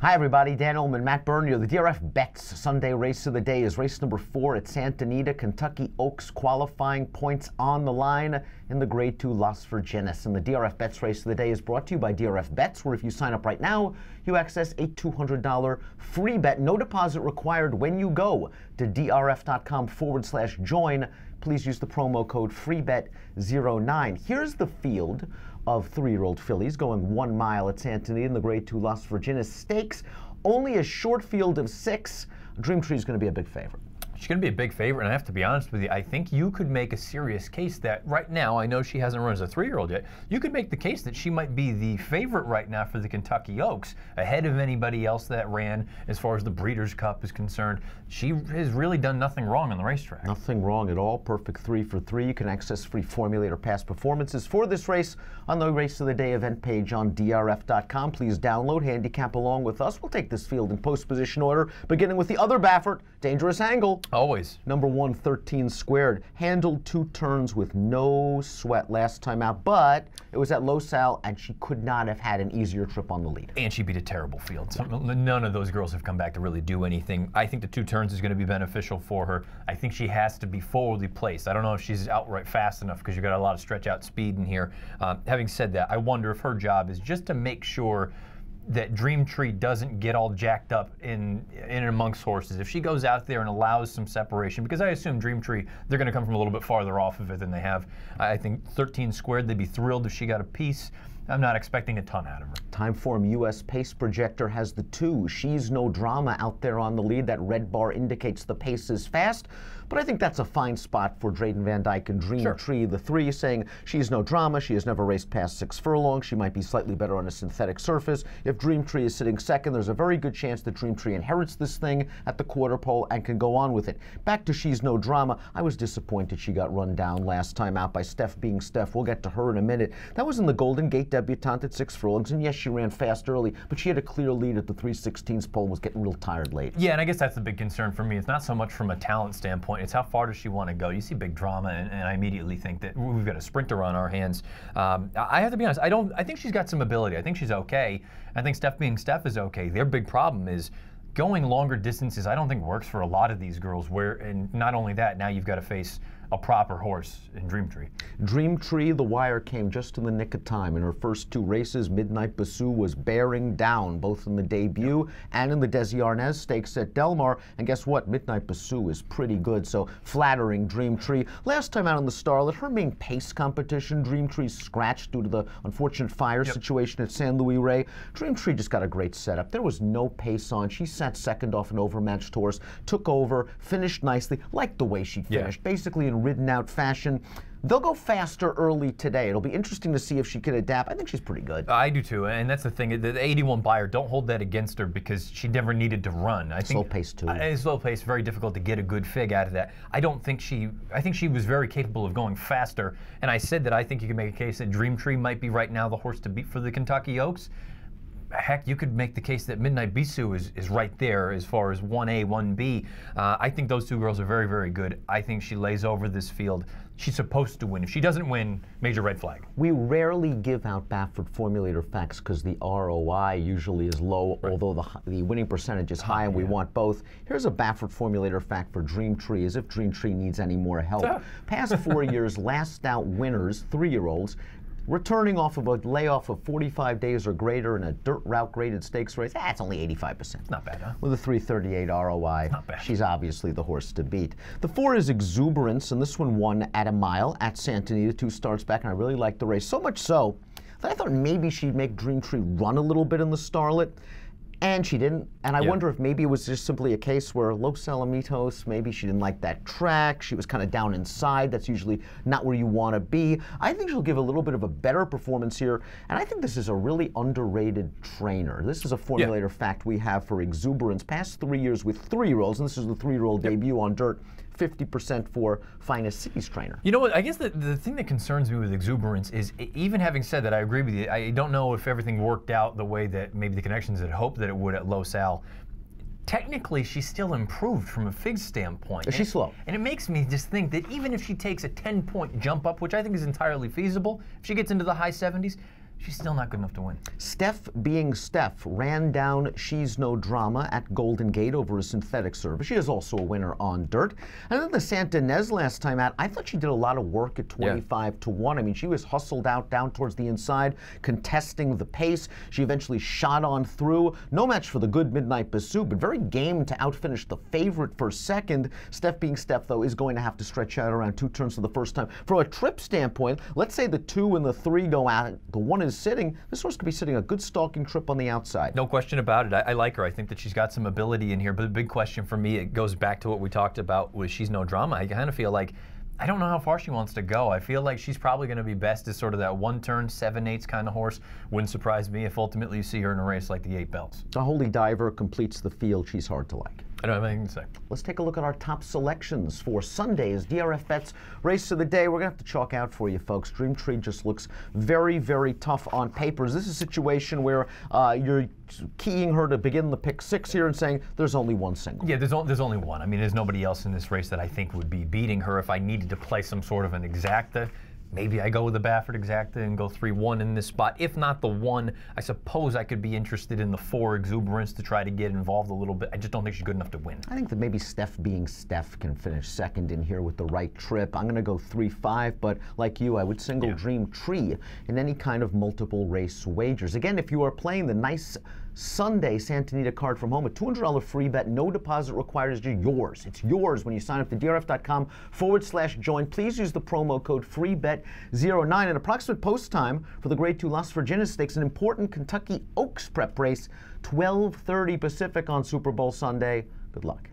Hi everybody, Dan Illman, Matt Bernier. The DRF Bets Sunday race of the day is race number 4 at Santa Anita, Kentucky Oaks, qualifying points on the line in the Grade 2 Las Virgenes. And the DRF Bets race of the day is brought to you by DRF Bets, where if you sign up right now, you access a $200 free bet. No deposit required when you go to drf.com/join. Please use the promo code FREEBET09. Here's the field of 3-year-old fillies going 1 mile at Santa Anita in the Grade 2 Las Virgenes Stakes. Only a short field of 6. Dream Tree is going to be a big favorite. She's going to be a big favorite, and I have to be honest with you, I think you could make a serious case that right now, I know she hasn't run as a 3-year-old yet, you could make the case that she might be the favorite right now for the Kentucky Oaks, ahead of anybody else that ran as far as the Breeders' Cup is concerned. She has really done nothing wrong on the racetrack. Nothing wrong at all. Perfect 3 for 3. You can access free Formulator past performances for this race on the Race of the Day event page on DRF.com. Please download, handicap along with us. We'll take this field in post position order, beginning with the other Baffert, Dangerous Angle. Always. Number 1, 13 squared. Handled 2 turns with no sweat last time out, but it was at Los Al, and she could not have had an easier trip on the lead. And she beat a terrible field. So none of those girls have come back to really do anything. I think the 2 turns is going to be beneficial for her. I think she has to be forwardly placed. I don't know if she's outright fast enough because you've got a lot of stretch out speed in here. Having said that, I wonder if her job is just to make sure that Dream Tree doesn't get all jacked up in amongst horses. If she goes out there and allows some separation, because I assume Dream Tree, they're going to come from a little bit farther off of it than they have. I think 13 squared, they'd be thrilled if she got a piece. I'm not expecting a ton out of her. Timeform US Pace Projector has the 2. She's No Drama out there on the lead. That red bar indicates the pace is fast, but I think that's a fine spot for Drayden Van Dyke and Dream Tree, the 3, saying she's no drama. She has never raced past 6 furlongs. She might be slightly better on a synthetic surface. If Dream Tree is sitting second, there's a very good chance that Dream Tree inherits this thing at the quarter pole and can go on with it. Back to She's No Drama. I was disappointed she got run down last time out by Steph being Steph. We'll get to her in a minute. That was in the Golden Gate debutante at 6 furlongs, and yes, she ran fast early, but she had a clear lead at the 3/16 pole and was getting real tired late. Yeah, and I guess that's the big concern for me. It's not so much from a talent standpoint, it's how far does she want to go. You see big drama, and I immediately think that we've got a sprinter on our hands. I have to be honest, I think she's got some ability. I think she's okay. I think Steph being Steph is okay. Their big problem is going longer distances. I don't think works for a lot of these girls, and not only that, now you've got to face a proper horse in Dream Tree. Dream Tree, the wire came just in the nick of time. In her first 2 races, Midnight Basou was bearing down, both in the debut and in the Desi Arnaz Stakes at Del Mar. And guess what? Midnight Basou is pretty good, so flattering Dream Tree. Last time out on the Starlet, her main pace competition, Dream Tree scratched due to the unfortunate fire situation at San Luis Rey. Dream Tree just got a great setup. There was no pace on. She sat second off an overmatched horse, took over, finished nicely, liked the way she finished, basically in ridden out fashion. They'll go faster early today. It'll be interesting to see if she can adapt. I think she's pretty good. I do too, and that's the thing. The 81 buyer, don't hold that against her because she never needed to run. I think slow pace too. Slow pace, very difficult to get a good fig out of that. I think she was very capable of going faster, and I said that I think you can make a case that Dream Tree might be right now the horse to beat for the Kentucky Oaks. Heck, you could make the case that Midnight Basou is right there as far as 1A, 1B. I think those 2 girls are very, very good. I think she lays over this field. She's supposed to win. If she doesn't win, major red flag. We rarely give out Baffert Formulator facts because the ROI usually is low, although the winning percentage is high, and we want both. Here's a Baffert Formulator fact for Dream Tree, as if Dream Tree needs any more help. Past 4 years, last out winners, 3-year-olds, returning off of a layoff of 45 days or greater in a dirt route graded stakes race, that's only 85%. Not bad, huh? With a 338 ROI, not bad. She's obviously the horse to beat. The 4 is Exuberance, and this one won at a mile at Santa Anita 2 starts back, and I really liked the race. So much so that I thought maybe she'd make Dream Tree run a little bit in the Starlet. And she didn't. And I wonder if maybe it was just simply a case where Los Alamitos, maybe she didn't like that track. She was kind of down inside. That's usually not where you want to be. I think she'll give a little bit of a better performance here. And I think this is a really underrated trainer. This is a Formulator fact we have for Exuberance. Past 3 years with 3-year-olds, and this is the 3-year-old debut on dirt. 50% for Finest Cities trainer. You know what, I guess the thing that concerns me with Exuberance is, even having said that, I agree with you, I don't know if everything worked out the way that maybe the Connections had hoped that it would at Los Al. Technically, she's still improved from a fig standpoint. She's slow. And it makes me just think that even if she takes a 10-point jump up, which I think is entirely feasible, if she gets into the high 70s, she's still not good enough to win. Steph being Steph ran down She's No Drama at Golden Gate over a synthetic service. She is also a winner on dirt. And then the Santa Ynez last time out, I thought she did a lot of work at 25 to 1. I mean, she was hustled out down towards the inside, contesting the pace. She eventually shot on through. No match for the good Midnight Bassoon, but very game to outfinish the favorite for second. Steph being Steph, though, is going to have to stretch out around 2 turns for the first time. From a trip standpoint, let's say the 2 and the 3 go out, the 1 is sitting, this horse could be sitting a good stalking trip on the outside. No question about it. I like her. I think that she's got some ability in here. But the big question for me, it goes back to what we talked about with She's No Drama. I kind of feel like, I don't know how far she wants to go. I feel like she's probably going to be best as sort of that 1-turn, 7/8 kind of horse. Wouldn't surprise me if ultimately you see her in a race like the 8 Bells. The Holy Diver completes the field. She's hard to like. I don't have anything to say. Let's take a look at our top selections for Sunday's DRF Bets Race of the Day. We're going to have to chalk out for you, folks. Dream Tree just looks very, very tough on paper. Is this a situation where you're keying her to begin the pick 6 here and saying there's only one single? Yeah, there's only one. I mean, there's nobody else in this race that I think would be beating her if I needed to play some sort of an exacta. Maybe I go with the Baffert exacta and go 3-1 in this spot. If not the 1, I suppose I could be interested in the 4 Exuberance to try to get involved a little bit. I just don't think she's good enough to win. I think that maybe Steph being Steph can finish second in here with the right trip. I'm going to go 3-5, but like you, I would single Dream Tree in any kind of multiple race wagers. Again, if you are playing the nice Sunday Santa Anita card from home, a $200 free bet, no deposit required, is yours. It's yours when you sign up to DRF.com/join. Please use the promo code FREEBET09. At approximate post time for the Grade 2 Las Virgenes Stakes, an important Kentucky Oaks prep race, 12:30 Pacific on Super Bowl Sunday. Good luck.